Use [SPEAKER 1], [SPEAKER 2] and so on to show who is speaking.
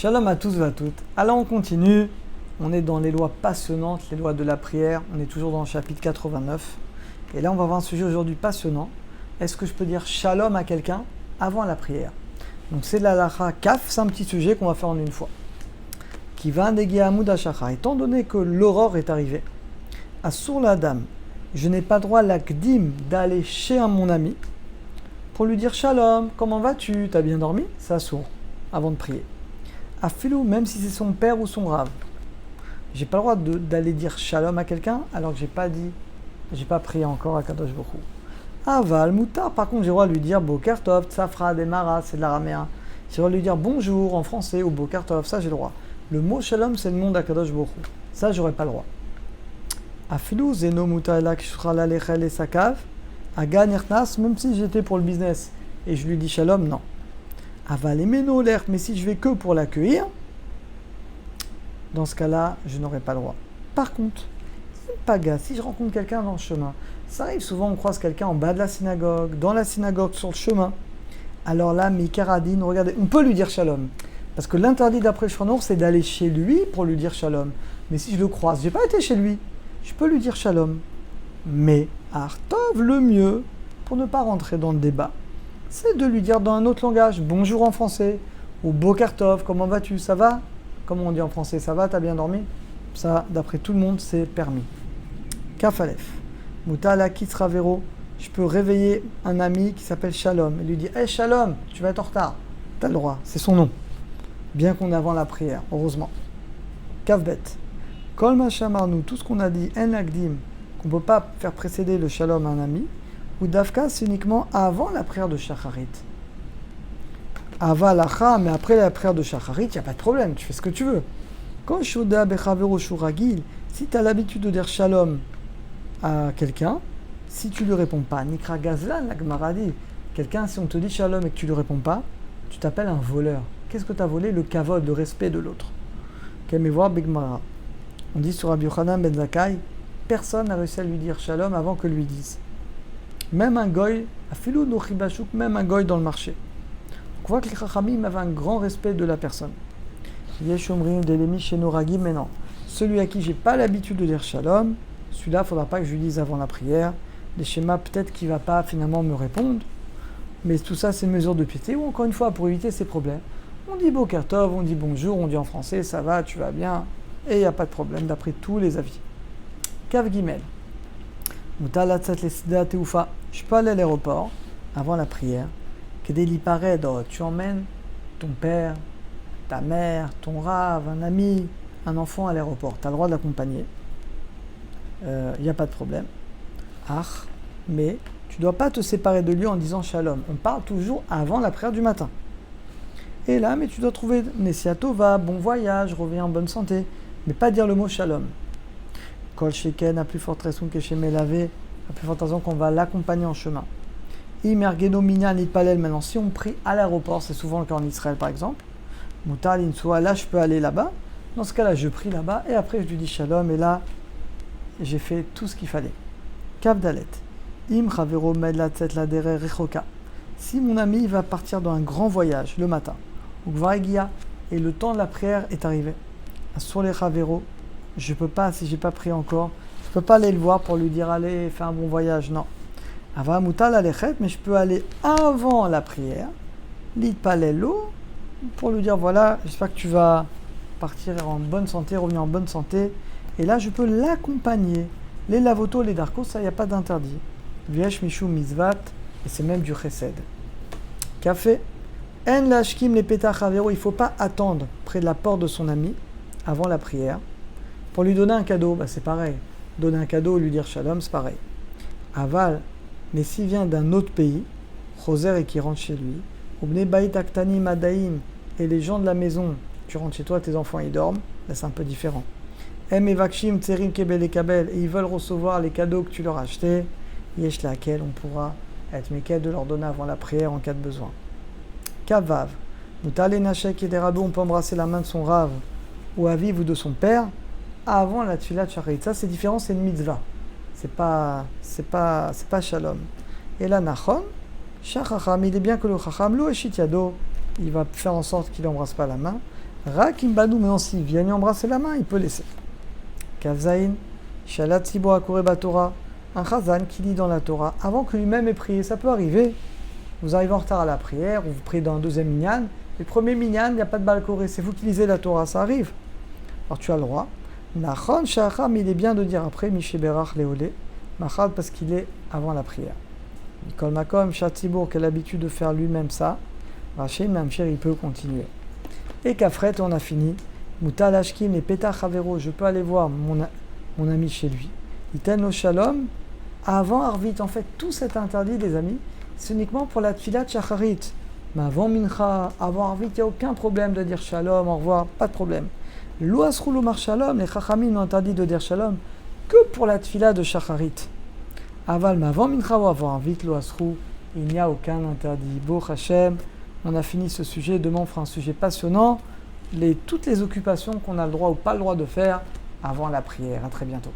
[SPEAKER 1] Shalom à tous et à toutes. Alors on continue, on est dans les lois passionnantes, les lois de la prière, on est toujours dans le chapitre 89. Et là on va voir un sujet aujourd'hui passionnant. Est-ce que je peux dire shalom à quelqu'un avant la prière? Donc c'est la halakha kaf, c'est un petit sujet qu'on va faire en une fois. Qui va indéguer Hamoud Hashacha. Étant donné que l'aurore est arrivée, Assur la dame, je n'ai pas droit l'akdim d'aller chez mon ami pour lui dire shalom, comment vas-tu? T'as bien dormi? C'est assour, avant de prier. Afilou, même si c'est son père ou son rave. J'ai pas le droit d'aller dire shalom à quelqu'un alors que j'ai pas prié encore à Kadosh Baruch Hu. Aval, moutar, par contre j'ai le droit de lui dire Boker Tov, Tsafra, Demara, c'est de l'araméen. J'ai le droit de lui dire bonjour en français ou Boker Tov, ça j'ai le droit. Le mot shalom c'est le nom d'Akadosh Baruch Hu. Ça j'aurais pas le droit. Afilou, zeno moutar la kshurala lechel et sakav, aga nirtnas, même si j'étais pour le business et je lui dis shalom, non. Aval emeno l'air, mais si je vais que pour l'accueillir, dans ce cas-là, je n'aurai pas le droit. Par contre, paga, si je rencontre quelqu'un dans le chemin, ça arrive souvent, on croise quelqu'un en bas de la synagogue, dans la synagogue, sur le chemin. Alors là, Mikaradine, regardez, on peut lui dire shalom. Parce que l'interdit d'après le Shulchan Aruch, c'est d'aller chez lui pour lui dire shalom. Mais si je le croise, j'ai pas été chez lui, je peux lui dire shalom. Mais Artov, le mieux, pour ne pas rentrer dans le débat, c'est de lui dire dans un autre langage, bonjour en français, ou Boker Tov, comment vas-tu, ça va? Comment on dit en français, ça va, t'as bien dormi? Ça, d'après tout le monde, c'est permis. Kafalef. Moutala Kitzravero, je peux réveiller un ami qui s'appelle Shalom et lui dire, hey Shalom, tu vas être en retard. T'as le droit, c'est son nom. Bien qu'on est avant la prière, heureusement. Kavbet. Kol Machamarnu, tout ce qu'on a dit, En Lagdim, qu'on ne peut pas faire précéder le Shalom à un ami, ou Davka, c'est uniquement avant la prière de Shacharit. Ava lacha, mais après la prière de Shacharit, il n'y a pas de problème, tu fais ce que tu veux. Quand Shoda Bechavero Shuragil, si tu as l'habitude de dire Shalom à quelqu'un, si tu ne lui réponds pas, Nikra Gazlan, la Gemara dit, quelqu'un, si on te dit Shalom et que tu ne lui réponds pas, tu t'appelles un voleur. Qu'est-ce que tu as volé? Le kavod, le respect de l'autre. Voir Begmara. On dit sur Rabbi Yochanan ben Zakkai, personne n'a réussi à lui dire Shalom avant que lui dise. Même un goy, afilou no chibashuk, même un goy dans le marché. On voit que les chachamim avaient un grand respect de la personne. Yeshomrim delemi shenoragi, mais non. Celui à qui j'ai pas l'habitude de dire shalom, celui-là, il ne faudra pas que je lui dise avant la prière. Les schémas, peut-être qu'il ne va pas finalement me répondre. Mais tout ça, c'est une mesure de piété. Ou encore une fois, pour éviter ces problèmes, on dit Boker Tov, on dit bonjour, on dit en français, ça va, tu vas bien. Et il n'y a pas de problème, d'après tous les avis. Kav Gimel. Je peux aller à l'aéroport avant la prière. Tu emmènes ton père, ta mère, ton rave, un ami, un enfant à l'aéroport. Tu as le droit de l'accompagner. Il n'y a pas de problème. Mais tu ne dois pas te séparer de lui en disant shalom. On parle toujours avant la prière du matin. Et là, mais tu dois trouver Nessiatova, bon voyage, reviens en bonne santé. Mais pas dire le mot shalom. Kol Sheken, à plus forte raison que chez Melavé, à plus forte raison qu'on va l'accompagner en chemin. Imergeno Minyan Itpalel, maintenant, si on prie à l'aéroport, c'est souvent le cas en Israël par exemple, Mutal Insua, là je peux aller là-bas, dans ce cas-là je prie là-bas, et après je lui dis shalom, et là j'ai fait tout ce qu'il fallait. Kavdalet. Im Chavero Medlatzet Ladere Rechoka. Si mon ami va partir dans un grand voyage le matin, ou Gvaregia, et le temps de la prière est arrivé, sur les Chavero, je peux pas, si j'ai pas prié encore, je peux pas aller le voir pour lui dire allez, fais un bon voyage, non. Ava mutal alechet, mais je peux aller avant la prière, l'itpalelo, pour lui dire voilà, j'espère que tu vas partir en bonne santé, revenir en bonne santé, et là je peux l'accompagner. Les lavotos, les darkos, ça, il n'y a pas d'interdit. Viesh mishu mizvat, et c'est même du chesed. Café, en lashkim les petach avero, il ne faut pas attendre près de la porte de son ami, avant la prière, pour lui donner un cadeau, bah c'est pareil. Donner un cadeau, lui dire shalom, c'est pareil. Aval, mais s'il vient d'un autre pays, Choser et qui rentre chez lui, Ubne Bait Aktani Madaim, et les gens de la maison, tu rentres chez toi, tes enfants ils dorment, là c'est un peu différent. Em Evakshim Tserim Kebel et Kabel, et ils veulent recevoir les cadeaux que tu leur as achetés, Yesh laquelle on pourra être méquet de leur donner avant la prière en cas de besoin. Kavav, Mutale Nashek et des rabos, on peut embrasser la main de son rave, ou aviv ou de son père, avant la tfilat shacharit. Ça c'est différent, c'est une mitzvah. C'est pas shalom. Et là, nachon, shachacham, il est bien que le chacham, lo eshit yado, il va faire en sorte qu'il n'embrasse pas la main. Rakim Banou, mais s'il vient lui embrasser la main, il peut laisser. Kavzaïn, Shalat Sibo Akureba Torah, un Chazan qui lit dans la Torah avant que lui-même ait prié. Ça peut arriver. Vous arrivez en retard à la prière, ou vous priez dans un deuxième minyan. Le premier minyan, il n'y a pas de balkoré, c'est vous qui lisez la Torah, ça arrive. Alors tu as le droit. Nachon Shacham, il est bien de dire après, Mishéberach Léolé, Machad parce qu'il est avant la prière. Mikol Makom, Shatibour, qui a l'habitude de faire lui-même ça, Rachim, Mamcher, il peut continuer. Et Kafret, on a fini. Moutal Ashkim et Petach Havero, je peux aller voir mon ami chez lui. Iten lo Shalom, avant Arvit, en fait, tout cet interdit des amis, c'est uniquement pour la Tfilat Shacharit. Mais avant Mincha, avant Arvit, il n'y a aucun problème de dire Shalom, au revoir, pas de problème. L'Oasrou Lomar Shalom, les Chachamim ont interdit de dire Shalom que pour la Tfilat de Shacharit. Aval, mais avant Mincha ou avant Arvit, l'Oasrou, il n'y a aucun interdit. Bo Hashem, on a fini ce sujet. Demain, on fera un sujet passionnant. Toutes les occupations qu'on a le droit ou pas le droit de faire avant la prière. À très bientôt.